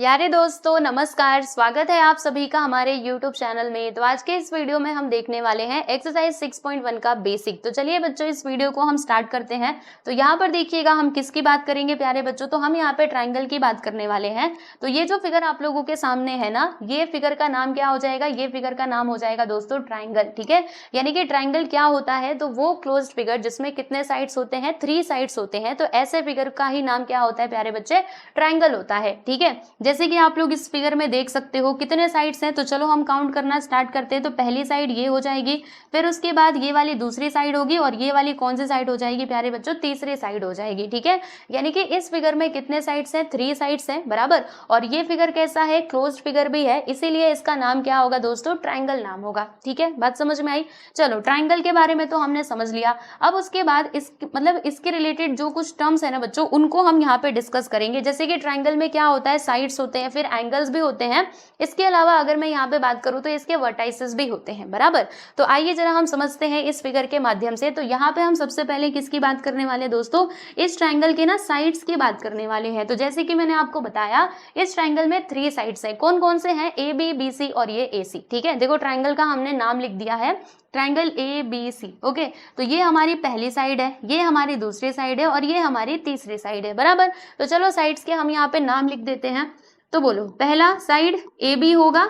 प्यारे दोस्तों नमस्कार। स्वागत है आप सभी का हमारे YouTube चैनल में। तो आज के इस वीडियो में हम देखने वाले हैं एक्सरसाइज 6.1 का बेसिक। तो चलिए बच्चों इस वीडियो को हम स्टार्ट करते हैं। तो यहाँ पर देखिएगा हम किसकी बात करेंगे प्यारे बच्चों, तो हम यहाँ पे ट्राइंगल की बात करने वाले हैं। तो ये जो फिगर आप लोगों के सामने है ना, ये फिगर का नाम क्या हो जाएगा, ये फिगर का नाम हो जाएगा दोस्तों ट्राइंगल। ठीक है, यानी कि ट्राइंगल क्या होता है, तो वो क्लोज्ड फिगर जिसमें कितने साइड्स होते हैं, 3 साइड्स होते हैं। तो ऐसे फिगर का ही नाम क्या होता है प्यारे बच्चे, ट्राइंगल होता है। ठीक है, जैसे कि आप लोग इस फिगर में देख सकते हो कितने साइड्स हैं। तो चलो हम काउंट करना स्टार्ट करते हैं। तो पहली साइड ये हो जाएगी, फिर उसके बाद ये वाली दूसरी साइड होगी, और ये वाली कौन सी साइड हो जाएगी प्यारे बच्चों, तीसरी साइड हो जाएगी। ठीक है, यानी कि इस फिगर में कितने साइड्स हैं, 3 साइड्स हैं बराबर। और ये फिगर कैसा है, क्लोज्ड फिगर भी है, इसीलिए इसका नाम क्या होगा दोस्तों, ट्राइंगल नाम होगा। ठीक है, बात समझ में आई। चलो ट्राइंगल के बारे में तो हमने समझ लिया। अब उसके बाद इस मतलब इसके रिलेटेड जो कुछ टर्म्स है ना बच्चों, उनको हम यहाँ पे डिस्कस करेंगे। जैसे कि ट्राइंगल में क्या होता है, साइड्स होते हैं, फिर एंगल्स भी होते हैं। इसके अलावा अगर मैं यहाँ पे बात करूँ तो इसके वर्टाइसेस भी होते हैं बराबर। तो आइए जरा हम समझते हैं इस फिगर के माध्यम से। तो यहाँ पे हम सबसे पहले किसकी बात करने वाले हैं दोस्तों, इस ट्राइंगल के ना साइड्स की बात करने वाले हैं। तो जैसे कि मैंने आपको बताया इस ट्राइंगल में 3 साइड्स हैं। कौन कौन से हैं, ए बी बी सी और ये ए सी। ठीक है, देखो ट्राइंगल का हमने नाम लिख दिया है, triangle A B C. Okay, तो ये हमारी पहली साइड है, ये हमारी दूसरी साइड है, और ये हमारी तीसरी साइड है बराबर। तो चलो साइड्स के हम यहाँ पे नाम लिख देते हैं। तो बोलो, पहला साइड ए बी होगा,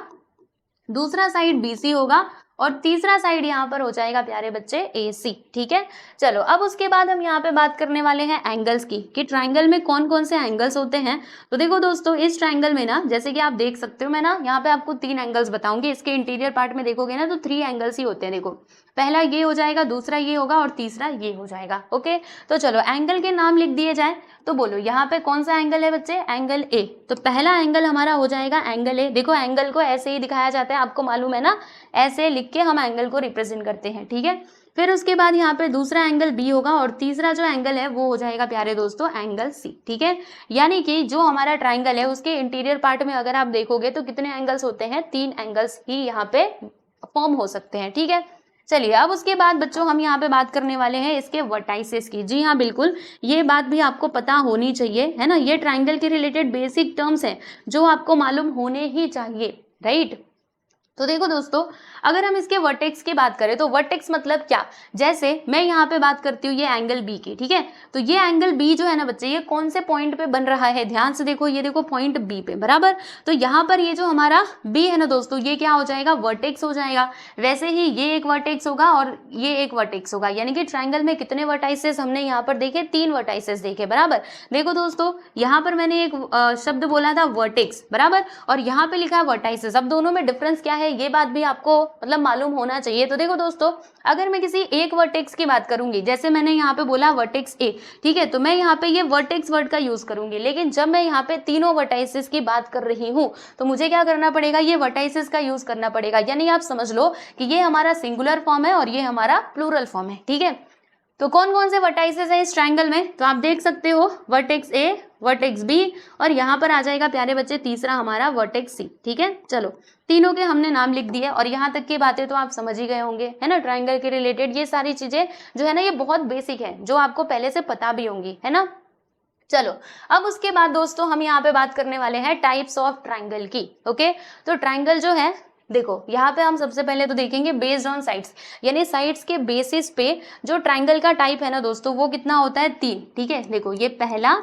दूसरा साइड बी सी होगा, और तीसरा साइड यहाँ पर हो जाएगा प्यारे बच्चे ए सी। ठीक है, चलो अब उसके बाद हम यहाँ पे बात करने वाले हैं एंगल्स की, कि ट्राइंगल में कौन कौन से एंगल्स होते हैं। तो देखो दोस्तों इस ट्राइंगल में ना, जैसे कि आप देख सकते हो, मैं ना यहाँ पे आपको 3 एंगल्स बताऊंगी। इसके इंटीरियर पार्ट में देखोगे ना तो 3 एंगल्स ही होते हैं। देखो पहला ये हो जाएगा, दूसरा ये होगा, और तीसरा ये हो जाएगा। ओके, तो चलो एंगल के नाम लिख दिए जाए। तो बोलो यहाँ पे कौन सा एंगल है बच्चे, एंगल ए। तो पहला एंगल हमारा हो जाएगा एंगल ए। देखो एंगल को ऐसे ही दिखाया जाता है, आपको मालूम है ना, ऐसे लिख के हम एंगल को रिप्रेजेंट करते हैं। ठीक है, फिर उसके बाद यहाँ पे दूसरा एंगल बी होगा, और तीसरा जो एंगल है वो हो जाएगा प्यारे दोस्तों एंगल सी। ठीक है, यानी कि जो हमारा ट्राइंगल है उसके इंटीरियर पार्ट में अगर आप देखोगे तो कितने एंगल्स होते हैं, 3 एंगल्स ही यहाँ पे फॉर्म हो सकते हैं। ठीक है, चलिए अब उसके बाद बच्चों हम यहाँ पे बात करने वाले हैं इसके वर्टाइसेस की। जी हाँ बिल्कुल, ये बात भी आपको पता होनी चाहिए, है ना। ये ट्राइंगल के रिलेटेड बेसिक टर्म्स हैं जो आपको मालूम होने ही चाहिए, राइट। तो देखो दोस्तों, अगर हम इसके वर्टेक्स की बात करें तो वर्टेक्स मतलब क्या, जैसे मैं यहाँ पे बात करती हूँ ये एंगल बी की। ठीक है, तो ये एंगल बी जो है ना बच्चे, ये कौन से पॉइंट पे बन रहा है, ध्यान से देखो, ये देखो पॉइंट बी पे बराबर। तो यहाँ पर ये जो हमारा बी है ना दोस्तों, ये क्या हो जाएगा, वर्टेक्स हो जाएगा। वैसे ही ये एक वर्टेक्स होगा और ये एक वर्टेक्स होगा, यानी कि ट्राइंगल में कितने वर्टाइसेस हमने यहाँ पर देखे, 3 वर्टाइसेस देखे बराबर। देखो दोस्तों यहाँ पर मैंने एक शब्द बोला था वर्टेक्स बराबर, और यहाँ पे लिखा है वर्टाइसेस। अब दोनों में डिफरेंस क्या है ये बात भी आपको मतलब मालूम होना चाहिए। तो देखो दोस्तों, अगर मैं किसी एक वर्टेक्स की बात करूंगी, जैसे मैंने यहाँ पे बोला वर्टेक्स ए, ठीक है, तो मैं यहाँ पे ये वर्टेक्स वर्ड का यूज करूंगी। लेकिन जब मैं यहाँ पे तीनों वर्टाइसेस की बात कर रही हूँ तो मुझे क्या करना पड़ेगा, ये वर्टाइसेस का यूज करना पड़ेगा। यानी आप समझ लो कि ये हमारा सिंगुलर फॉर्म है और ये हमारा प्लूरल फॉर्म है। ठीक है, तो कौन कौन से वर्टाइसेस हैं इस ट्राइंगल में, तो आप देख सकते हो वर्टेक्स ए, वर्टेक्स बी, और यहाँ पर आ जाएगा प्यारे बच्चे तीसरा हमारा वर्टेक्स सी। ठीक है, चलो तीनों के हमने नाम लिख दिए, और यहाँ तक की बातें तो आप समझ ही गए होंगे, है ना। ट्राइंगल के रिलेटेड ये सारी चीजें जो है ना, ये बहुत बेसिक है, जो आपको पहले से पता भी होंगी, है ना। चलो अब उसके बाद दोस्तों हम यहाँ पे बात करने वाले हैं टाइप्स ऑफ ट्राइंगल की। ओके, तो ट्राइंगल जो है, देखो यहाँ पे हम सबसे पहले तो देखेंगे बेस्ड ऑन साइड्स, यानी साइड्स के बेसिस पे जो ट्राइंगल का टाइप है ना दोस्तों, वो कितना होता है, 3। ठीक है, देखो ये पहला,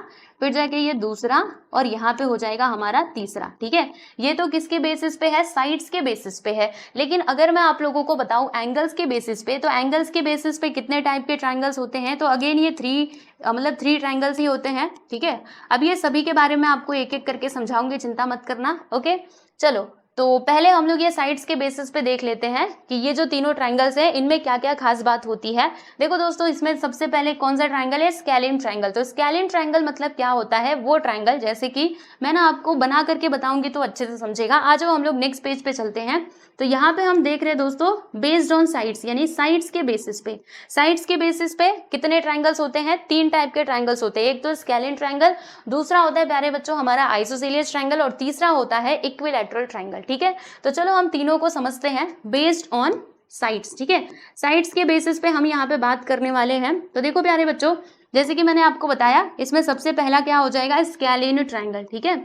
फिर जाके ये दूसरा, और यहाँ पे हो जाएगा हमारा तीसरा। ठीक है, ये तो किसके बेसिस पे है, साइड्स के बेसिस पे है। लेकिन अगर मैं आप लोगों को बताऊं एंगल्स के बेसिस पे, तो एंगल्स के बेसिस पे कितने टाइप के ट्राइंगल्स होते हैं, तो अगेन ये 3 ट्राइंगल्स ही होते हैं। ठीक है, अब ये सभी के बारे में आपको एक एक करके समझाऊंगी, चिंता मत करना। ओके, चलो तो पहले हम लोग ये साइड्स के बेसिस पे देख लेते हैं कि ये जो तीनों ट्राइंगल्स हैं इनमें क्या क्या खास बात होती है। देखो दोस्तों, इसमें सबसे पहले कौन सा ट्राइंगल है, स्केलिन ट्राइंगल। तो स्केलिन ट्राइंगल मतलब क्या होता है, वो ट्राइंगल, जैसे कि मैं ना आपको बना करके बताऊंगी तो अच्छे से समझेगा। आज हम लोग नेक्स्ट पेज पे चलते हैं। तो यहाँ पे हम देख रहे हैं दोस्तों बेस्ड ऑन साइड्स, यानी साइड्स के बेसिस पे। साइड्स के बेसिस पे कितने ट्राइंगल्स होते हैं, 3 टाइप के ट्राइंगल्स होते हैं। एक तो स्केलिन ट्राइंगल, दूसरा होता है प्यारे बच्चों हमारा आइसोसेलियस ट्राइंगल, और तीसरा होता है इक्विलैटरल ट्राइंगल। ठीक है, तो चलो हम तीनों को समझते हैं बेस्ड ऑन साइड्स। ठीक है, साइड्स के बेसिस पे हम यहाँ पे बात करने वाले हैं। तो देखो प्यारे बच्चों, जैसे कि मैंने आपको बताया, इसमें सबसे पहला क्या हो जाएगा, स्केलिन ट्राइंगल। ठीक है,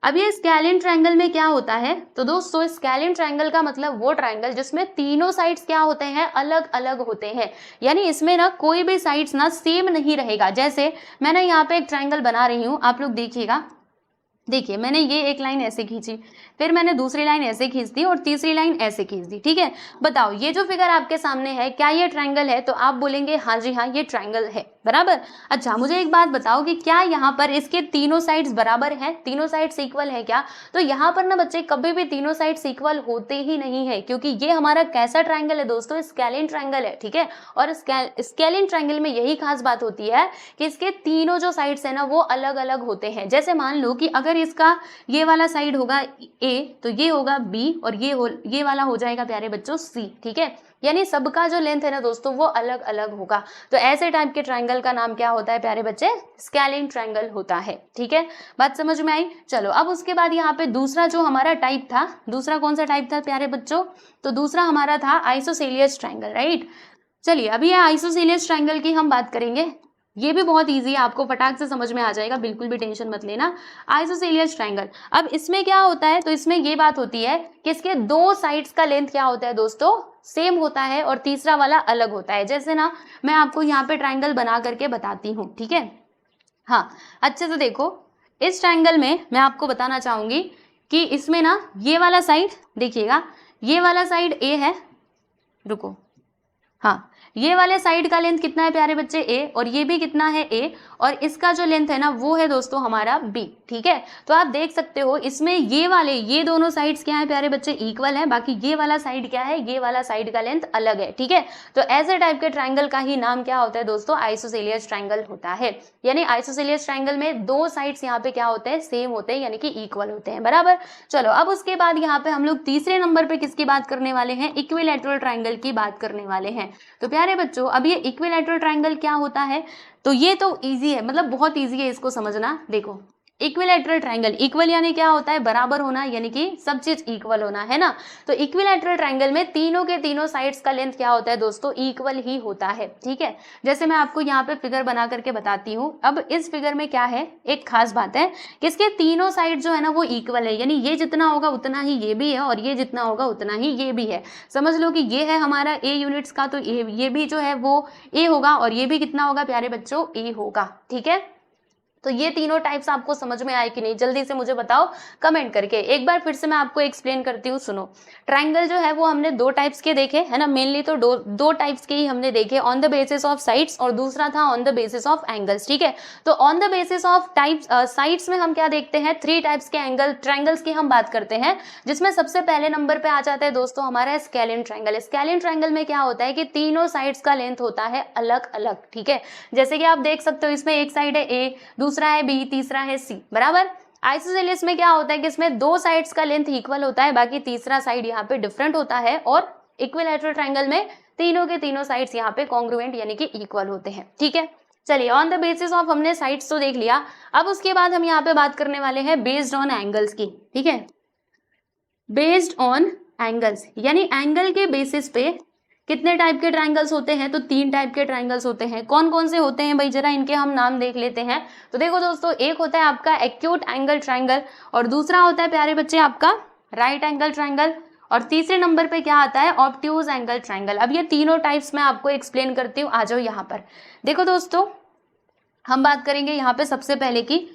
अब ये स्केलिन ट्रायंगल में क्या होता है, तो दोस्तों स्केलिन ट्रायंगल का मतलब वो ट्रायंगल जिसमें तीनों साइड्स क्या होते हैं, अलग अलग होते हैं। यानी इसमें ना कोई भी साइड्स ना सेम नहीं रहेगा। जैसे मैंने यहाँ पे एक ट्रायंगल बना रही हूँ, आप लोग देखिएगा, देखिए मैंने ये एक लाइन ऐसे खींची, फिर मैंने दूसरी लाइन ऐसे खींच दी और तीसरी लाइन ऐसे खींच दी, ठीक है। बताओ ये जो फिगर आपके सामने है क्या ये ट्रायंगल है, तो आप बोलेंगे हाँ जी हाँ ये ट्रायंगल है, बराबर। अच्छा मुझे एक बात बताओ कि क्या यहाँ पर इसके तीनों साइड्स बराबर हैं, तीनों साइड्स इक्वल है क्या, तो यहाँ पर ना बच्चे कभी भी तीनों साइड्स इक्वल होते ही नहीं है, क्योंकि ये हमारा कैसा ट्रायंगल है दोस्तों, स्केलिन ट्रायंगल है, ठीक है। और स्केलिन ट्रायंगल में यही खास बात होती है कि इसके तीनों जो साइड्स है ना वो अलग अलग होते हैं। जैसे मान लो कि अगर इसका ये वाला साइड होगा ए, तो ये होगा बी, और ये वाला हो जाएगा प्यारे बच्चों सी, ठीक है। यानी सबका जो लेंथ है ना दोस्तों वो अलग अलग होगा। तो ऐसे टाइप के ट्रायंगल का नाम क्या होता है प्यारे बच्चे, स्केलिन ट्रायंगल होता है, ठीक है। बात समझ में आई। चलो अब उसके बाद यहाँ पे दूसरा जो हमारा टाइप था, दूसरा कौन सा टाइप था प्यारे बच्चों, तो दूसरा हमारा था आइसोसेलियस ट्रायंगल, राइट। चलिए अभी ये आइसोसेलियस ट्रायंगल की हम बात करेंगे। ये भी बहुत इजी है, आपको फटाक से समझ में आ जाएगा, बिल्कुल भी टेंशन मत लेना। आइसोसेलियस ट्रायंगल, अब इसमें क्या होता है, तो इसमें ये बात होती है कि इसके दो साइड्स का लेंथ क्या होता है दोस्तों, सेम होता है और तीसरा वाला अलग होता है। जैसे ना मैं आपको यहाँ पे ट्रायंगल बना करके बताती हूँ, ठीक है। हाँ अच्छे से देखो, इस ट्रायंगल में मैं आपको बताना चाहूंगी कि इसमें ना ये वाला साइड देखिएगा, ये वाला साइड ए है, रुको, हाँ ये वाले साइड का लेंथ कितना है प्यारे बच्चे ए, और ये भी कितना है ए, और इसका जो लेंथ है ना वो है दोस्तों हमारा बी, ठीक है। तो आप देख सकते हो इसमें ये दोनों साइड्स क्या है प्यारे बच्चे, इक्वल है, बाकी ये वाला साइड क्या है, ये वाला साइड का लेंथ अलग है, ठीक है। तो ऐसे टाइप के ट्रायंगल का ही नाम क्या होता है दोस्तों, आइसोसेलियस ट्रायंगल होता है। यानी आइसोसेलियस ट्रायंगल में दो साइड्स यहाँ पे क्या होते हैं, सेम होते हैं, यानी कि इक्वल होते हैं, बराबर। चलो अब उसके बाद यहाँ पे हम लोग तीसरे नंबर पे किसकी बात करने वाले हैं, इक्विलैटरल ट्रायंगल की बात करने वाले हैं। तो प्यारे बच्चों अब ये इक्विलैटरल ट्रायंगल क्या होता है, तो ये तो इजी है, मतलब बहुत इजी है इसको समझना। देखो इक्विलैटरल ट्रायंगल, इक्वल यानी क्या होता है, बराबर होना, यानी कि सब चीज इक्वल होना, है ना। तो इक्विलैटरल ट्रायंगल में तीनों के तीनों साइड्स का लेंथ क्या होता है दोस्तों, इक्वल ही होता है, ठीक है। जैसे मैं आपको यहाँ पे फिगर बना करके बताती हूँ। अब इस फिगर में क्या है, एक खास बात है कि इसके तीनों साइड जो है ना वो इक्वल है, यानी ये जितना होगा उतना ही ये भी है, और ये जितना होगा उतना ही ये भी है। समझ लो कि ये है हमारा ए यूनिट्स का, तो ये भी जो है वो ए होगा, और ये भी कितना होगा प्यारे बच्चों, ए होगा, ठीक है। तो ये तीनों टाइप्स आपको समझ में आए कि नहीं, जल्दी से मुझे बताओ कमेंट करके। एक बार फिर से मैं आपको एक्सप्लेन करती हूँ, सुनो। ट्रायंगल जो है वो हमने दो टाइप्स के देखे, है ना, मेनली तो दो टाइप्स के ही हमने देखे, on the basis of sides, और दूसरा था on the basis of angles, ठीक है। तो on the basis of types sides में हम क्या देखते हैं, थ्री टाइप्स के एंगल ट्रायंगल्स की हम बात करते हैं, जिसमें सबसे पहले नंबर पे आ जाता है दोस्तों हमारा स्केलिन ट्रायंगल। स्केलिन ट्रायंगल में क्या होता है कि तीनों साइड्स का लेंथ होता है अलग अलग, ठीक है। जैसे कि आप देख सकते हो इसमें एक साइड है ए, दूसरा है बी, तीसरा है सी, बराबर। आइसोसेलियस में क्या होता है कि इसमें दो साइड्स का लेंथ इक्वल होता है, बाकी तीसरा साइड यहाँ पे डिफरेंट होता है, और इक्विलैटरल ट्रायंगल में तीनों के तीनों साइड्स यहाँ पे कॉन्ग्रुएंट यानी कि इक्वल होते हैं, ठीक है। चलिए ऑन द बेसिस ऑफ हमने साइड्स तो देख लिया। अब उसके बाद हम यहाँ पे बात करने वाले हैं बेस्ड ऑन एंगल्स की, ठीक है। बेस्ड ऑन एंगल्स यानी एंगल के बेसिस पे कितने टाइप के ट्रायंगल्स होते हैं, तो तीन टाइप के ट्रायंगल्स होते हैं। कौन कौन से होते हैं भाई, जरा इनके हम नाम देख लेते हैं। तो देखो दोस्तों, एक होता है आपका एक्यूट एंगल ट्रायंगल, और दूसरा होता है प्यारे बच्चे आपका राइट एंगल ट्रायंगल, और तीसरे नंबर पे क्या आता है, ऑब्ट्यूज एंगल ट्रायंगल। अब ये तीनों टाइप्स मैं आपको एक्सप्लेन करती हूँ, आ जाओ यहाँ पर। देखो दोस्तों, हम बात करेंगे यहाँ पे सबसे पहले की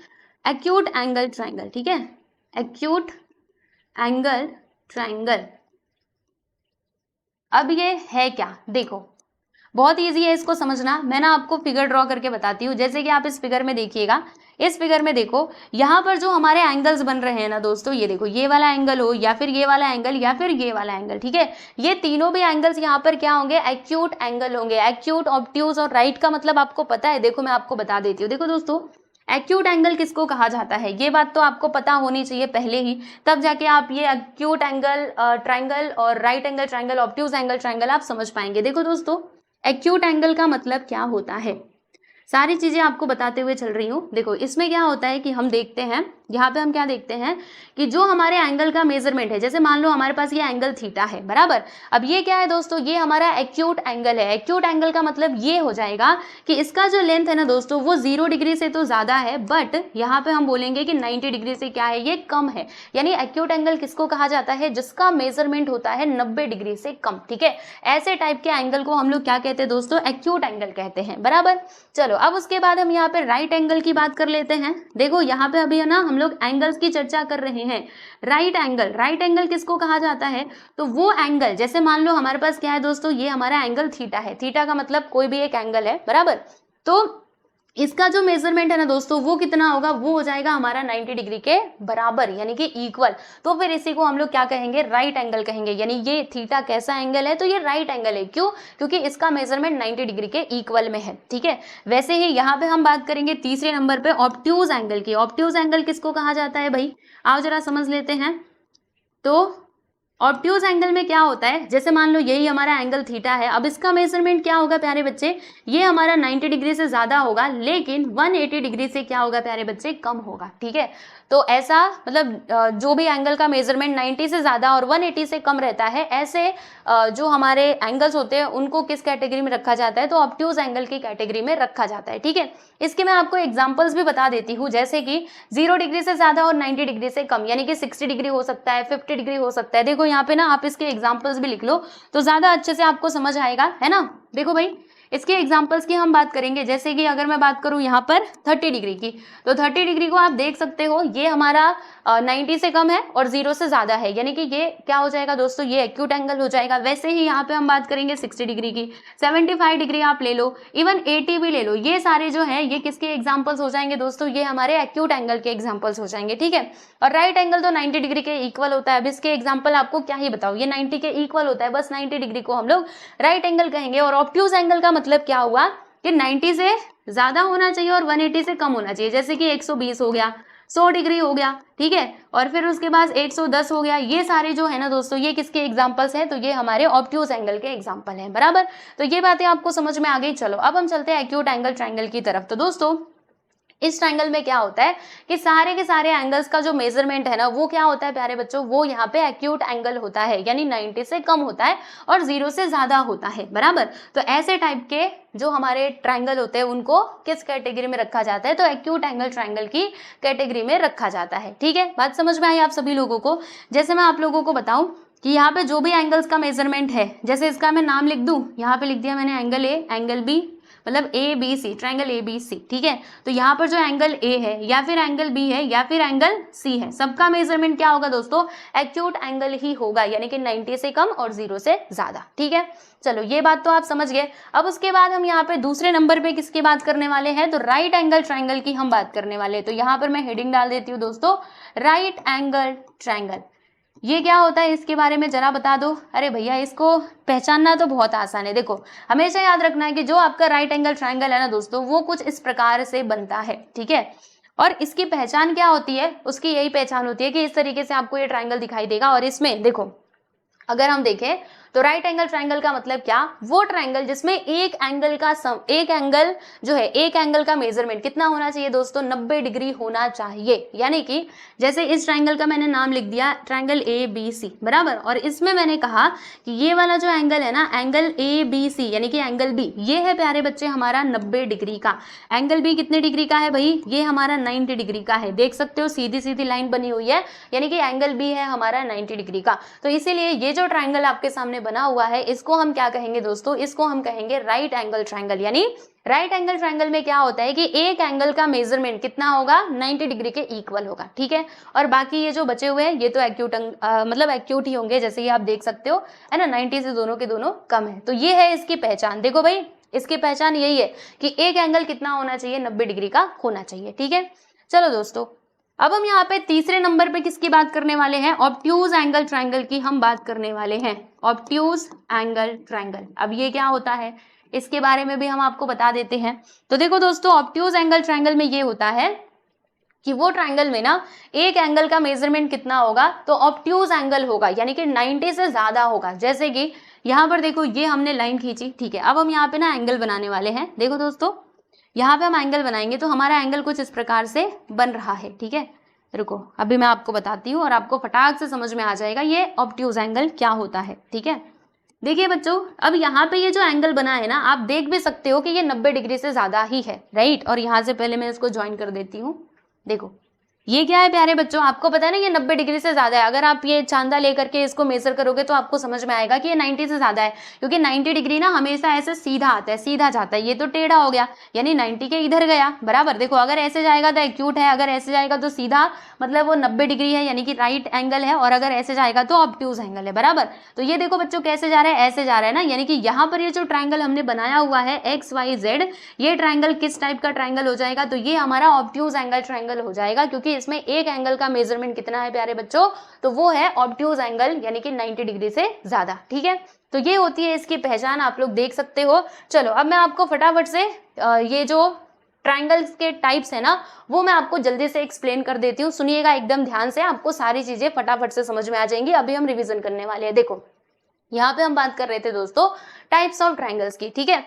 एक्यूट एंगल ट्रायंगल, ठीक है। एक्यूट एंगल ट्रायंगल, अब ये है क्या, देखो बहुत इजी है इसको समझना। मैं ना आपको फिगर ड्रॉ करके बताती हूँ। जैसे कि आप इस फिगर में देखिएगा, इस फिगर में देखो यहाँ पर जो हमारे एंगल्स बन रहे हैं ना दोस्तों, ये देखो ये वाला एंगल हो, या फिर ये वाला एंगल, या फिर ये वाला एंगल, ठीक है। ये तीनों भी एंगल्स यहाँ पर क्या होंगे, एक्यूट एंगल होंगे। एक्यूट, ऑब्ट्यूज और राइट का मतलब आपको पता है, देखो मैं आपको बता देती हूँ। देखो दोस्तों, एक्यूट एंगल किसको कहा जाता है, ये बात तो आपको पता होनी चाहिए पहले ही, तब जाके आप ये एक्यूट एंगल ट्रायंगल और right angle triangle, obtuse angle triangle आप समझ पाएंगे। देखो दोस्तों, एक्यूट एंगल का मतलब क्या होता है, सारी चीजें आपको बताते हुए चल रही हूँ। देखो इसमें क्या होता है कि हम देखते हैं, यहाँ पे हम क्या देखते हैं कि जो हमारे एंगल का मेजरमेंट है, जैसे मान लो हमारे पास ये एंगल थीटा है बराबर। अब ये क्या है दोस्तों, ये हमारा एक्यूट एंगल है। एक्यूट एंगल का मतलब ये हो जाएगा कि इसका जो लेंथ है ना दोस्तों वो 0 डिग्री से तो ज्यादा है, बट यहाँ पे हम बोलेंगे कि 90 डिग्री से क्या है, ये कम है। यानी एक्यूट एंगल किसको कहा जाता है, जिसका मेजरमेंट होता है 90 डिग्री से कम। ठीक है, ऐसे टाइप के एंगल को हम लोग क्या कहते हैं दोस्तों, एक्यूट एंगल कहते हैं बराबर। चलो अब उसके बाद हम यहाँ पे राइट एंगल की बात कर लेते हैं। देखो यहाँ पे अभी है ना हम लोग एंगल्स की चर्चा कर रहे हैं। राइट एंगल किसको कहा जाता है, तो वो एंगल, जैसे मान लो हमारे पास क्या है दोस्तों, ये हमारा एंगल थीटा है। थीटा का मतलब कोई भी एक एंगल है बराबर। तो इसका जो मेजरमेंट है ना दोस्तों वो कितना होगा, वो हो जाएगा हमारा 90 डिग्री के बराबर, यानी कि इक्वल। तो फिर इसी को हम लोग क्या कहेंगे, राइट एंगल कहेंगे। यानी ये थीटा कैसा एंगल है, तो ये राइट एंगल है। क्यों, क्योंकि इसका मेजरमेंट 90 डिग्री के इक्वल में है। ठीक है, वैसे ही यहाँ पे हम बात करेंगे तीसरे नंबर पे ऑब्ट्यूज एंगल की। ऑब्ट्यूज एंगल किसको कहा जाता है भाई, आओ जरा समझ लेते हैं। तो ऑब्ट्यूज एंगल में क्या होता है, जैसे मान लो यही हमारा एंगल थीटा है। अब इसका मेजरमेंट क्या होगा प्यारे बच्चे, ये हमारा 90 डिग्री से ज्यादा होगा, लेकिन 180 डिग्री से क्या होगा प्यारे बच्चे, कम होगा। ठीक है, तो ऐसा मतलब जो भी एंगल का मेजरमेंट 90 से ज्यादा और 180 से कम रहता है, ऐसे जो हमारे एंगल्स होते हैं उनको किस कैटेगरी में रखा जाता है, तो ऑब्ट्यूज एंगल की कैटेगरी में रखा जाता है। ठीक है, इसके मैं आपको एग्जांपल्स भी बता देती हूँ, जैसे कि 0 डिग्री से ज्यादा और 90 डिग्री से कम, यानी कि 60 डिग्री हो सकता है, 50 डिग्री हो सकता है। देखो यहाँ पे ना आप इसके एग्जांपल्स भी लिख लो तो ज्यादा अच्छे से आपको समझ आएगा, है ना। देखो भाई इसके एग्जांपल्स की हम बात करेंगे, जैसे कि अगर मैं बात करूं यहाँ पर 30 डिग्री की, तो 30 डिग्री को आप देख सकते हो ये हमारा 90 से कम है और 0 से ज्यादा है, यानी कि ये क्या हो जाएगा दोस्तों, ये एक्यूट एंगल हो जाएगा। वैसे ही यहाँ पे हम बात करेंगे 60 डिग्री की, 75 डिग्री आप ले लो, इवन 80 भी ले लो। ये सारे जो है ये किसके एग्जाम्पल्स हो जाएंगे दोस्तों, ये हमारे एक्यूट एंगल के एग्जाम्पल्स हो जाएंगे। ठीक है, और राइट एंगल तो 90 डिग्री के इक्वल होता है। अब इसके एग्जाम्पल आपको क्या ही बताओ, ये 90 के इक्वल होता है, बस 90 डिग्री को हम लोग राइट एंगल कहेंगे। और ऑब्ट्यूज एंगल का मतलब क्या हुआ कि 90 से ज्यादा होना चाहिए और 180 से कम होना चाहिए, जैसे कि 120 हो गया, 100 डिग्री हो गया। ठीक है, और फिर उसके बाद 110 हो गया। ये सारे जो है ना दोस्तों ये किसके एग्जांपल्स हैं, तो ये हमारे ऑब्ट्यूज एंगल के एग्जांपल हैं बराबर। तो ये बातें आपको समझ में आ गई। चलो अब हम चलते हैं एक्यूट एंगल ट्रायंगल की तरफ। तो दोस्तों इस ट्रायंगल में क्या होता है कि सारे के सारे एंगल्स का जो मेजरमेंट है ना वो क्या होता है प्यारे बच्चों, वो यहाँ पे एक्यूट एंगल होता है, यानी 90 से कम होता है और 0 से ज्यादा होता है बराबर। तो ऐसे टाइप के जो हमारे ट्रायंगल होते हैं उनको किस कैटेगरी में रखा जाता है, तो एक्यूट एंगल ट्रायंगल की कैटेगरी में रखा जाता है। ठीक है, बात समझ में आई आप सभी लोगों को। जैसे मैं आप लोगों को बताऊं कि यहाँ पे जो भी एंगल्स का मेजरमेंट है, जैसे इसका मैं नाम लिख दूं, यहाँ पे लिख दिया मैंने एंगल ए, एंगल बी, मतलब A B C, triangle A B C. ठीक है, तो यहाँ पर जो एंगल ए है या फिर एंगल बी है या फिर एंगल सी है, सबका मेजरमेंट क्या होगा दोस्तों, एक्यूट एंगल ही होगा, यानी कि 90 से कम और 0 से ज्यादा। ठीक है, चलो ये बात तो आप समझ गए। अब उसके बाद हम यहाँ पे दूसरे नंबर पे किसकी बात करने वाले हैं, तो राइट एंगल ट्रायंगल की हम बात करने वाले हैं। तो यहाँ पर मैं हेडिंग डाल देती हूँ दोस्तों, राइट एंगल ट्रायंगल। ये क्या होता है इसके बारे में जरा बता दो। अरे भैया इसको पहचानना तो बहुत आसान है। देखो हमेशा याद रखना है कि जो आपका राइट एंगल ट्रायंगल है ना दोस्तों वो कुछ इस प्रकार से बनता है। ठीक है, और इसकी पहचान क्या होती है, उसकी यही पहचान होती है कि इस तरीके से आपको ये ट्रायंगल दिखाई देगा। और इसमें देखो अगर हम देखें तो राइट एंगल ट्रायंगल का मतलब क्या, वो ट्रायंगल जिसमें एक एंगल जो है एक एंगल का मेजरमेंट कितना होना चाहिए दोस्तों, 90 डिग्री होना चाहिए। यानी कि जैसे इस ट्रायंगल का मैंने नाम लिख दिया ट्रायंगल ए बी सी बराबर, और इसमें मैंने कहा कि ये वाला जो एंगल है ना एंगल ए बी सी यानी कि एंगल बी, ये है प्यारे बच्चे हमारा 90 डिग्री का। एंगल बी कितने डिग्री का है भाई, ये हमारा 90 डिग्री का है। देख सकते हो सीधी सीधी लाइन बनी हुई है, यानी कि एंगल बी है हमारा 90 डिग्री का। तो इसीलिए ये जो ट्रायंगल आपके सामने बना हुआ है इसको हम क्या कहेंगे दोस्तों, इसको हम कहेंगे राइट एंगल ट्रायंगल। यानी राइट एंगल ट्रायंगल में क्या होता है कि एक एंगल का मेजरमेंट कितना होगा, 90 डिग्री के इक्वल होगा। ठीक है, और बाकी ये जो बचे हुए हैं ये तो मतलब एक्यूट ही होंगे, जैसे ये आप देख सकते हो है ना, 90 से दोनों के दोनों कम है। तो ये है इसकी पहचान। देखो भाई इसकी पहचान यही है कि एक एंगल कितना होना चाहिए, 90 डिग्री का होना चाहिए। ठीक है, चलो दोस्तों अब हम यहाँ पे तीसरे नंबर पे किसकी बात करने वाले हैं, ऑब्ट्यूज एंगल ट्रायंगल की हम बात करने वाले हैं। ऑब्ट्यूज एंगल ट्रायंगल, अब ये क्या होता है इसके बारे में भी हम आपको बता देते हैं। तो देखो दोस्तों ऑब्ट्यूज एंगल ट्रायंगल में ये होता है कि वो ट्रायंगल में ना एक एंगल का मेजरमेंट कितना होगा, तो ऑब्ट्यूज एंगल होगा, यानी कि 90 से ज्यादा होगा। जैसे कि यहाँ पर देखो ये हमने लाइन खींची, ठीक है, अब हम यहाँ पे ना एंगल बनाने वाले हैं। देखो दोस्तों यहाँ पे हम एंगल बनाएंगे तो हमारा एंगल कुछ इस प्रकार से बन रहा है। ठीक है, रुको अभी मैं आपको बताती हूँ और आपको फटाक से समझ में आ जाएगा ये ऑब्ट्यूज एंगल क्या होता है। ठीक है, देखिए बच्चों, अब यहाँ पे ये जो एंगल बना है ना, आप देख भी सकते हो कि ये 90 डिग्री से ज्यादा ही है, राइट। और यहाँ से पहले मैं इसको ज्वाइन कर देती हूँ। देखो ये क्या है प्यारे बच्चों, आपको पता है ना ये 90 डिग्री से ज्यादा है। अगर आप ये चांदा लेकर के इसको मेजर करोगे तो आपको समझ में आएगा कि ये 90 से ज्यादा है, क्योंकि 90 डिग्री ना हमेशा ऐसे सीधा आता है, सीधा जाता है। ये तो टेढ़ा हो गया, यानी 90 के इधर गया, बराबर। देखो अगर ऐसे जाएगा तो एक्यूट है, अगर ऐसे जाएगा तो सीधा, मतलब वो 90 डिग्री है, यानी कि राइट एंगल है, और अगर ऐसे जाएगा तो ऑब्ट्यूज एंगल है, बराबर। तो ये देखो बच्चों कैसे जा रहा है, ऐसे जा रहा है ना, यानी कि यहाँ पर ये जो ट्राइंगल हमने बनाया हुआ है XYZ, ये ट्राइंगल किस टाइप का ट्राइंगल हो जाएगा, तो ये हमारा ऑब्ट्यूज एंगल ट्राइंगल हो जाएगा, क्योंकि इसमें एक एंगल का मेजरमेंट कितना है प्यारे बच्चों, तो वो है ऑब्ट्यूज एंगल, यानी कि 90 डिग्री से ज्यादा। ठीक है, तो ये होती है इसकी पहचान, आप लोग देख सकते हो। चलो अब मैं आपको फटाफट से ये जो ट्राइंगल्स के टाइप्स है ना, वो मैं आपको जल्दी से एक्सप्लेन कर देती हूँ। सुनिएगा एकदम ध्यान से, आपको सारी चीजें फटाफट से समझ में आ जाएंगी। अभी हम रिवीजन करने वाले हैं। देखो यहाँ पे हम बात कर रहे थे दोस्तों टाइप्स ऑफ ट्राइंगल्स की। ठीक है,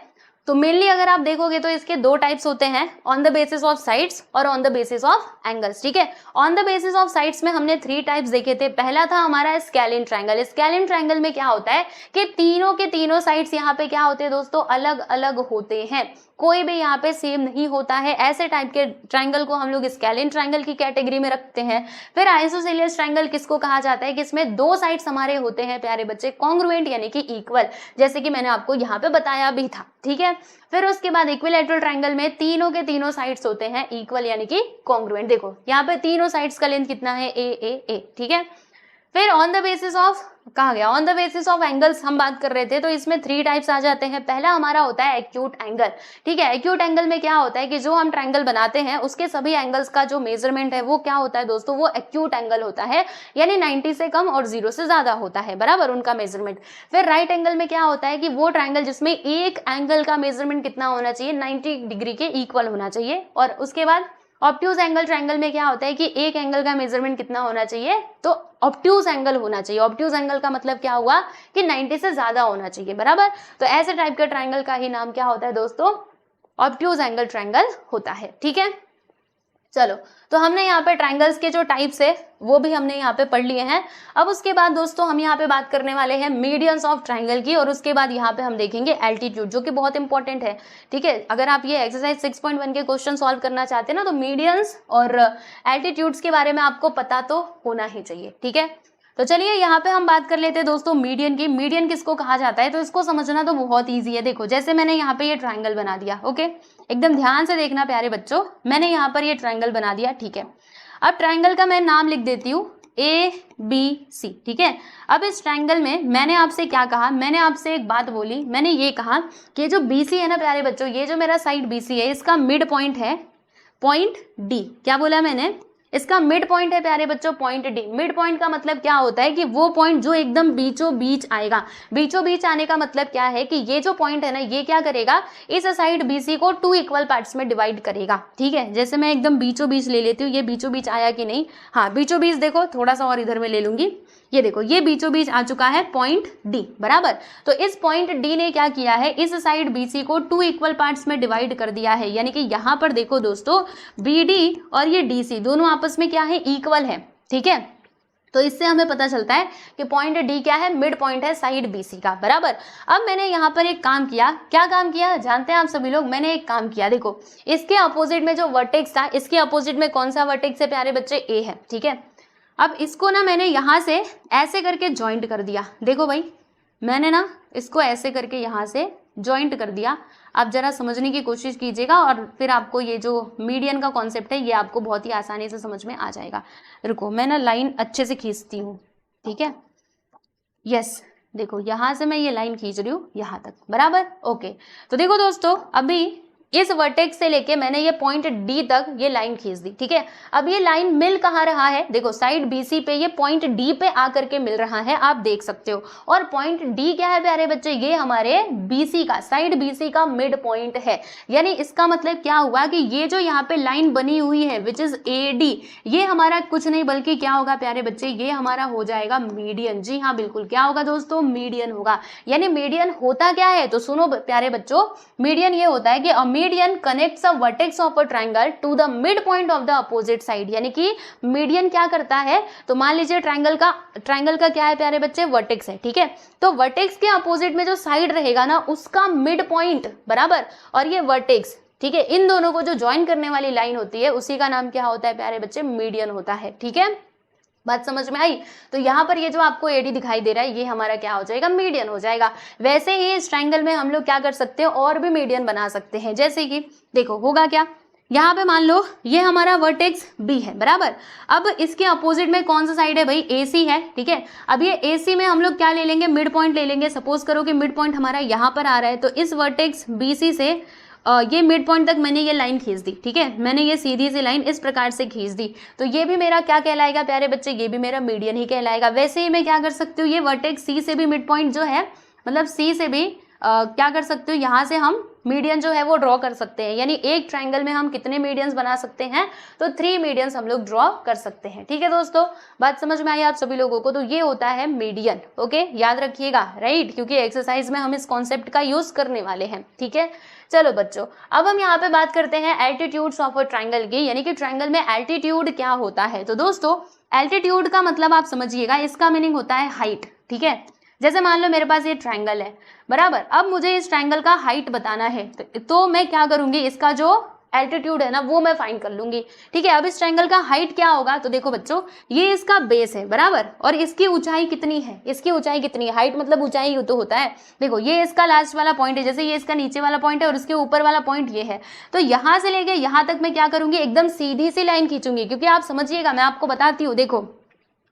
तो मेनली अगर आप देखोगे तो इसके दो टाइप्स होते हैं, on the basis of sides और on the basis of angles. ठीक है, on the basis of sides में हमने 3 टाइप्स देखे थे। पहला था हमारा स्केलिन ट्राइंगल। स्केलिन ट्राइंगल में क्या होता है कि तीनों के तीनों साइड्स यहाँ पे क्या होते हैं दोस्तों, अलग अलग होते हैं, कोई भी यहाँ पे सेम नहीं होता है। ऐसे टाइप के ट्राइंगल को हम लोग स्केलिन ट्राइंगल की कैटेगरी में रखते हैं। फिर आइसोसेलियस ट्राइंगल किसको कहा जाता है कि इसमें दो साइड्स हमारे होते हैं प्यारे बच्चे कॉन्ग्रुएंट, यानी कि इक्वल, जैसे कि मैंने आपको यहाँ पे बताया भी था। ठीक है, फिर उसके बाद इक्विलैटरल ट्राइंगल में तीनों के तीनों साइड्स होते हैं इक्वल, यानी कि कॉन्ग्रुएंट। देखो यहाँ पे तीनों साइड्स का लेंथ कितना है, ए ए ए। ठीक है, फिर ऑन द बेसिस ऑफ, कहा गया on the basis of angles हम बात कर रहे थे, तो इसमें 3 टाइप्स आ जाते हैं। पहला हमारा होता है एक्यूट एंगल। ठीक है, एक्यूट एंगल में क्या होता है कि जो हम ट्राइंगल बनाते हैं उसके सभी एंगल्स का जो मेजरमेंट है वो क्या होता है दोस्तों, वो एक्यूट एंगल होता है, यानी 90 से कम और 0 से ज्यादा होता है, बराबर, उनका मेजरमेंट। फिर राइट एंगल में क्या होता है कि वो ट्राइंगल जिसमें एक एंगल का मेजरमेंट कितना होना चाहिए, 90 डिग्री के इक्वल होना चाहिए। और उसके बाद ऑब्ट्यूज एंगल ट्राइंगल में क्या होता है कि एक एंगल का मेजरमेंट कितना होना चाहिए, तो ऑब्ट्यूज एंगल होना चाहिए। ऑब्ट्यूज एंगल का मतलब क्या हुआ कि 90 से ज्यादा होना चाहिए, बराबर। तो ऐसे टाइप के ट्राइंगल का ही नाम क्या होता है दोस्तों, ऑब्ट्यूज एंगल ट्राइंगल होता है। ठीक है, चलो तो हमने यहाँ पे ट्राइंगल्स के जो टाइप्स है वो भी हमने यहाँ पे पढ़ लिए हैं। अब उसके बाद दोस्तों हम यहाँ पे बात करने वाले हैं मीडियंस ऑफ ट्राइंगल की, और उसके बाद यहाँ पे हम देखेंगे एल्टीट्यूड, जो कि बहुत इंपॉर्टेंट है। ठीक है, अगर आप ये एक्सरसाइज 6.1 के क्वेश्चन सॉल्व करना चाहते हैं ना, तो मीडियंस और एल्टीट्यूड्स के बारे में आपको पता तो होना ही चाहिए। ठीक है, तो चलिए यहाँ पे हम बात कर लेते हैं दोस्तों मीडियन की। मीडियन किसको कहा जाता है, तो इसको समझना तो बहुत ईजी है। देखो जैसे मैंने यहाँ पे ये ट्राइंगल बना दिया, ओके, एकदम ध्यान से देखना प्यारे बच्चों, मैंने यहाँ पर ये ट्राइंगल बना दिया। ठीक है, अब ट्राइंगल का मैं नाम लिख देती हूँ ABC। ठीक है, अब इस ट्राइंगल में मैंने आपसे क्या कहा, मैंने आपसे एक बात बोली, मैंने ये कहा कि जो BC है ना प्यारे बच्चों, ये जो मेरा साइड BC है, इसका मिड पॉइंट है पॉइंट D। क्या बोला मैंने, इसका मिड पॉइंट है प्यारे बच्चों पॉइंट D। मिड पॉइंट का मतलब क्या होता है कि वो पॉइंट जो एकदम बीचों बीच आएगा। बीचों बीच आने का मतलब क्या है कि ये जो पॉइंट है ना, ये क्या करेगा, इस साइड BC को 2 इक्वल पार्ट्स में डिवाइड करेगा। ठीक है, जैसे मैं एकदम बीचों बीच ले लेती हूँ, ये बीचों बीच आया कि नहीं, हाँ बीचों बीच, देखो थोड़ा सा और इधर में ले लूंगी, ये देखो ये बीचों बीच आ चुका है पॉइंट D, बराबर। तो इस पॉइंट D ने क्या किया है, इस साइड BC को 2 इक्वल पार्ट्स में डिवाइड कर दिया है, यानी कि यहाँ पर देखो दोस्तों BD और ये DC दोनों आपस में क्या है, इक्वल है। ठीक है, तो इससे हमें पता चलता है कि पॉइंट D क्या है, मिड पॉइंट है साइड BC का, बराबर। अब मैंने यहाँ पर एक काम किया, क्या काम किया जानते हैं आप सभी लोग, मैंने एक काम किया, देखो इसके अपोजिट में जो वर्टेक्स था, इसके अपोजिट में कौन सा वर्टेक्स है प्यारे बच्चे, A है। ठीक है, अब इसको ना मैंने यहाँ से ऐसे करके ज्वाइंट कर दिया। देखो भाई मैंने ना इसको ऐसे करके यहाँ से ज्वाइंट कर दिया। आप जरा समझने की कोशिश कीजिएगा और फिर आपको ये जो मीडियन का कॉन्सेप्ट है ये आपको बहुत ही आसानी से समझ में आ जाएगा। रुको मैं ना लाइन अच्छे से खींचती हूँ। ठीक है, यस, देखो यहाँ से मैं ये लाइन खींच रही हूँ यहाँ तक, बराबर, ओके। तो देखो दोस्तों अभी इस वर्टेक्स से लेके मैंने ये पॉइंट D तक ये लाइन खींच दी। ठीक है, अब ये लाइन मिल कहाँ रहा है, देखो साइड BC पे ये पॉइंट D पे आकर के मिल रहा है, आप देख सकते हो। और पॉइंट D क्या है प्यारे बच्चे, ये हमारे BC का, साइड BC का मिड पॉइंट है। यानी इसका मतलब क्या हुआ कि ये जो यहाँ पे लाइन बनी हुई है विच इज AD, ये हमारा कुछ नहीं बल्कि क्या होगा प्यारे बच्चे, ये हमारा हो जाएगा मीडियन। जी हाँ बिल्कुल, क्या होगा दोस्तों, मीडियन होगा। यानी मीडियन होता क्या है, तो सुनो प्यारे बच्चों, मीडियन ये होता है कि median connects a vertex of a triangle to the midpoint of the opposite side, यानी कि मीडियन क्या करता है, तो मान लीजिए ट्रायंगल का क्या है प्यारे बच्चे, वर्टेक्स है, ठीक है। तो वर्टेक्स के अपोजिट में जो साइड रहेगा ना उसका मिड पॉइंट बराबर, और ये वर्टेक्स, ठीक है, इन दोनों को जो ज्वाइन करने वाली लाइन होती है उसी का नाम क्या होता है प्यारे बच्चे, मीडियन होता है, ठीक है। बात समझ में आई। तो यहाँ पर ये जो आपको एडी दिखाई दे रहा है ये हमारा क्या हो जाएगा, मीडियन हो जाएगा। वैसे ही इस ट्रायंगल में हम लोग क्या कर सकते हैं, और भी मीडियन बना सकते हैं, जैसे कि देखो होगा क्या, यहाँ पे मान लो ये हमारा वर्टेक्स बी है बराबर, अब इसके अपोजिट में कौन सा साइड है भाई, AC है, ठीक है। अब ये AC में हम लोग क्या ले लेंगे, मिड पॉइंट ले लेंगे। सपोज करो कि मिड पॉइंट हमारा यहाँ पर आ रहा है, तो इस वर्टेक्स BC से ये मिड पॉइंट तक मैंने ये लाइन खींच दी, ठीक है, मैंने ये सीधी सी लाइन इस प्रकार से खींच दी, तो ये भी मेरा क्या कहलाएगा प्यारे बच्चे, ये भी मेरा मीडियन ही कहलाएगा। वैसे ही मैं क्या कर सकती हूँ, ये वर्टेक्स C से भी मिड पॉइंट जो है, मतलब C से भी क्या कर सकते हो, यहाँ से हम मीडियन जो है वो ड्रॉ कर सकते हैं। यानी एक ट्रायंगल में हम कितने मीडियंस बना सकते हैं, तो 3 मीडियंस हम लोग ड्रॉ कर सकते हैं, ठीक है दोस्तों। बात समझ में आई आप सभी लोगों को, तो ये होता है मीडियन, ओके, याद रखिएगा, राइट, क्योंकि एक्सरसाइज में हम इस कॉन्सेप्ट का यूज करने वाले हैं, ठीक है। चलो बच्चों, अब हम यहाँ पे बात करते हैं एल्टीट्यूड्स ऑफ अ ट्रायंगल की, यानी कि ट्रायंगल में एल्टीट्यूड क्या होता है। तो दोस्तों एल्टीट्यूड का मतलब आप समझिएगा, इसका मीनिंग होता है हाइट, ठीक है। जैसे मान लो मेरे पास ये ट्रायंगल है बराबर, अब मुझे इस ट्रायंगल का हाइट बताना है, तो मैं क्या करूंगी, इसका जो एल्टीट्यूड है ना वो मैं फाइंड कर लूंगी, ठीक है। अब इस ट्रायंगल का हाइट क्या होगा, तो देखो बच्चों ये इसका बेस है बराबर, और इसकी ऊंचाई कितनी है, इसकी ऊंचाई कितनी है, हाइट मतलब ऊंचाई तो होता है। देखो ये इसका लास्ट वाला पॉइंट है, जैसे ये इसका नीचे वाला पॉइंट है और इसके ऊपर वाला पॉइंट ये है, तो यहाँ से लेके यहाँ तक मैं क्या करूंगी, एकदम सीधी सी लाइन खींचूंगी। क्योंकि आप समझिएगा, मैं आपको बताती हूँ, देखो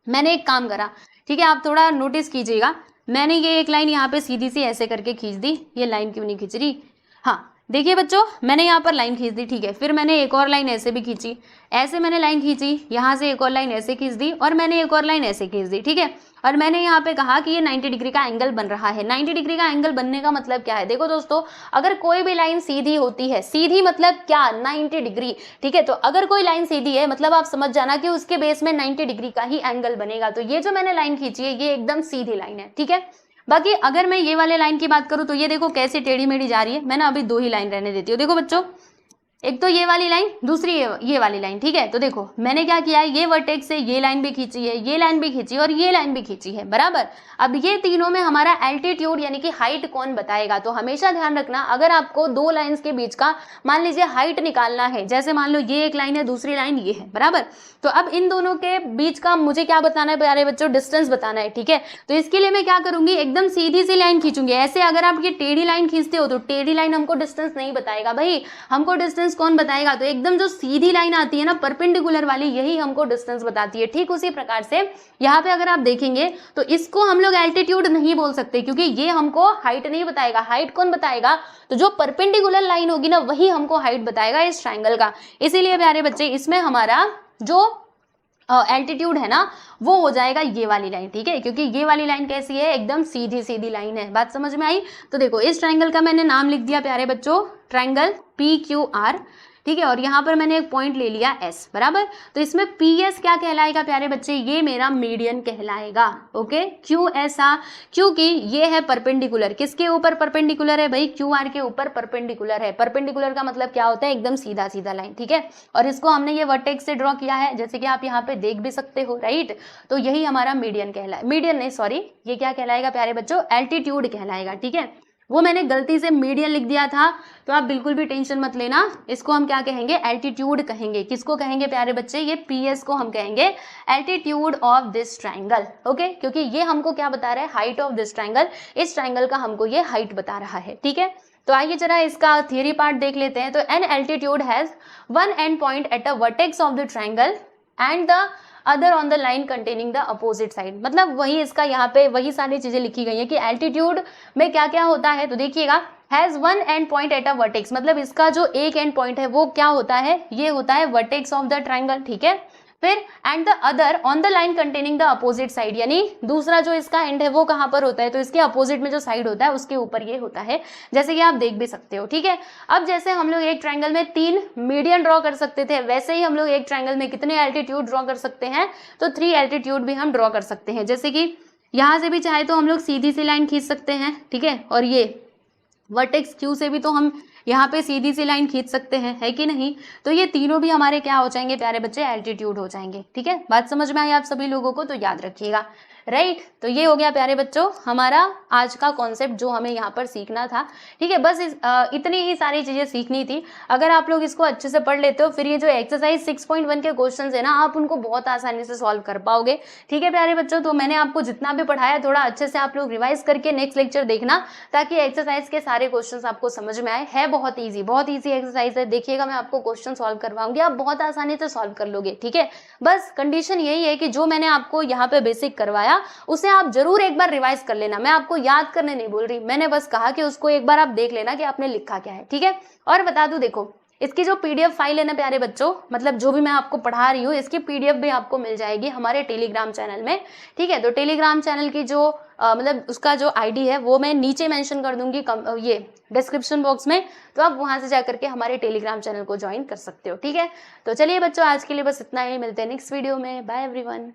मैंने एक काम करा, ठीक है, आप थोड़ा नोटिस कीजिएगा, मैंने ये एक लाइन यहाँ पे सीधी सी ऐसे करके खींच दी, ये लाइन क्यों नहीं खींच रही, हाँ देखिए बच्चों मैंने यहाँ पर लाइन खींच दी, ठीक है, फिर मैंने एक और लाइन ऐसे भी खींची, ऐसे मैंने लाइन खींची, यहाँ से एक और लाइन ऐसे खींच दी, और मैंने एक और लाइन ऐसे खींच दी, ठीक है। और मैंने यहाँ पे कहा कि ये 90 डिग्री का एंगल बन रहा है। 90 डिग्री का एंगल बनने का मतलब क्या है, देखो दोस्तों, अगर कोई भी लाइन सीधी होती है, सीधी मतलब क्या, 90 डिग्री, ठीक है, तो अगर कोई लाइन सीधी है मतलब आप समझ जाना कि उसके बेस में 90 डिग्री का ही एंगल बनेगा। तो ये जो मैंने लाइन खींची है ये एकदम सीधी लाइन है, ठीक है। बाकी अगर मैं ये वाले लाइन की बात करूं तो ये देखो कैसे टेढ़ी मेढ़ी जा रही है, मैं ना अभी 2 ही लाइन रहने देती हूँ। देखो बच्चों, एक तो ये वाली लाइन, दूसरी ये वाली लाइन, ठीक है। तो देखो मैंने क्या किया है, ये वर्टेक्स से ये लाइन भी खींची है, ये लाइन भी खींची और ये लाइन भी खींची है बराबर। अब ये तीनों में हमारा एल्टीट्यूड यानी कि हाइट कौन बताएगा, तो हमेशा ध्यान रखना, अगर आपको 2 लाइंस के बीच का मान लीजिए हाइट निकालना है, जैसे मान लो ये एक लाइन है दूसरी लाइन ये है बराबर, तो अब इन दोनों के बीच का मुझे क्या बताना है प्यारे बच्चों, डिस्टेंस बताना है, ठीक है। तो इसके लिए मैं क्या करूंगी, एकदम सीधी सी लाइन खींचूंगी। ऐसे अगर आप ये टेढ़ी लाइन खींचते हो तो टेढ़ी लाइन हमको डिस्टेंस नहीं बताएगा भाई, हमको डिस्टेंस कौन बताएगा, तो एकदम जो सीधी लाइन आती है ना परपेंडिकुलर वाली, यही हमको डिस्टेंस बताती है। ठीक उसी प्रकार से यहाँ पे अगर आप देखेंगे तो इसको हम लोग एल्टीट्यूड नहीं बोल सकते, क्योंकि ये हमको हाइट नहीं बताएगा। हाइट कौन बताएगा, तो जो परपेंडिकुलर लाइन होगी ना वही हमको हाइट बताएगा इस ट्रायंगल का। इसीलिए प्यारे बच्चे इसमें हमारा जो एल्टीट्यूड है ना वो हो जाएगा ये वाली लाइन, ठीक है, क्योंकि ये वाली लाइन कैसी है, एकदम सीधी सीधी लाइन है। बात समझ में आई। तो देखो इस ट्रायंगल का मैंने नाम लिख दिया प्यारे बच्चों, ट्रायंगल PQR, ठीक है, और यहाँ पर मैंने एक पॉइंट ले लिया S बराबर। तो इसमें PS क्या कहलाएगा प्यारे बच्चे, ये मेरा मीडियन कहलाएगा। ओके, क्यों ऐसा, क्योंकि ये है परपेंडिकुलर, किसके ऊपर परपेंडिकुलर है भाई, QR के ऊपर परपेंडिकुलर है। परपेंडिकुलर का मतलब क्या होता है, एकदम सीधा सीधा लाइन, ठीक है, और इसको हमने ये वर्टेक्स से ड्रॉ किया है, जैसे कि आप यहाँ पे देख भी सकते हो, राइट। तो यही हमारा मीडियन कहलाए, मीडियन नहीं सॉरी, ये क्या कहलाएगा प्यारे बच्चों, एल्टीट्यूड कहलाएगा, ठीक है। वो मैंने गलती से मीडियन लिख दिया था, तो आप बिल्कुल भी टेंशन मत लेना, इसको हम क्या कहेंगे, एल्टीट्यूड कहेंगे। किसको कहेंगे प्यारे बच्चे, ये PS को हम कहेंगे altitude of this triangle. Okay, क्योंकि ये हमको क्या बता रहा है, हाइट ऑफ दिस ट्रायंगल, इस ट्रायंगल का हमको ये हाइट बता रहा है, ठीक है। तो आइए जरा इसका थियरी पार्ट देख लेते हैं। तो an altitude has one and point at a vertex of the triangle and the other on the line containing the opposite side. मतलब वही इसका यहाँ पे वही सारी चीजें लिखी गई है कि एल्टीट्यूड में क्या क्या होता है। तो देखिएगा, has one and point at a vertex, मतलब इसका जो एक एंड पॉइंट है वो क्या होता है, ये होता है वर्टेक्स ऑफ द ट्रायंगल, ठीक है। फिर and the other on the line containing the opposite side, यानी दूसरा जो इसका एंड है वो कहाँ पर होता है, तो इसके अपोजिट में जो साइड होता है उसके ऊपर ये होता है, जैसे कि आप देख भी सकते हो, ठीक है। अब जैसे हम लोग एक ट्रायंगल में 3 मीडियन ड्रॉ कर सकते थे, वैसे ही हम लोग एक ट्रायंगल में कितने एल्टीट्यूड ड्रॉ कर सकते हैं, तो 3 एल्टीट्यूड भी हम ड्रॉ कर सकते हैं। जैसे कि यहाँ से भी चाहे तो हम लोग सीधी सी लाइन खींच सकते हैं, ठीक है, और ये वर्टेक्स Q से भी तो हम यहाँ पे सीधी सी लाइन खींच सकते हैं, है कि नहीं। तो ये तीनों भी हमारे क्या हो जाएंगे प्यारे बच्चे, एल्टीट्यूड हो जाएंगे। ठीक है, बात समझ में आई आप सभी लोगों को, तो याद रखिएगा। राइट, तो ये हो गया प्यारे बच्चों हमारा आज का कॉन्सेप्ट जो हमें यहाँ पर सीखना था। ठीक है, बस इतनी ही सारी चीजें सीखनी थी। अगर आप लोग इसको अच्छे से पढ़ लेते हो, फिर ये जो एक्सरसाइज 6.1 के क्वेश्चंस है ना, आप उनको बहुत आसानी से सॉल्व कर पाओगे। ठीक है प्यारे बच्चों, तो मैंने आपको जितना भी पढ़ाया थोड़ा अच्छे से आप लोग रिवाइज करके नेक्स्ट लेक्चर देखना, ताकि एक्सरसाइज के सारे क्वेश्चन आपको समझ में आए। है बहुत ईजी एक्सरसाइज है, देखिएगा मैं आपको क्वेश्चन सॉल्व करवाऊंगी, आप बहुत आसानी से सॉल्व कर लोगे। ठीक है, बस कंडीशन यही है कि जो मैंने आपको यहाँ पे बेसिक करवाया उसे आप जरूर एक बार रिवाइज कर लेना। मैं आपको याद करने नहीं बोल रही, मैंने बस कहा कि उसको एक बार आप देख लेना कि आपने लिखा क्या है। ठीक है, और बता दूं, देखो इसकी जो पीडीएफ फाइल है ना प्यारे बच्चों, मतलब जो भी मैं आपको पढ़ा रही हूँ इसकी पीडीएफ भी आपको मिल जाएगी हमारे टेलीग्राम चैनल में। ठीक है, तो टेलीग्राम चैनल की जो मतलब उसका जो आईडी है वो मैं नीचे मेंशन कर दूंगी ये डिस्क्रिप्शन बॉक्स में, तो आप वहां से जाकर के हमारे टेलीग्राम चैनल को ज्वाइन कर सकते हो। ठीक है, तो चलिए बच्चों आज के लिए बस इतना ही, मिलते हैं नेक्स्ट वीडियो में। Bye everyone.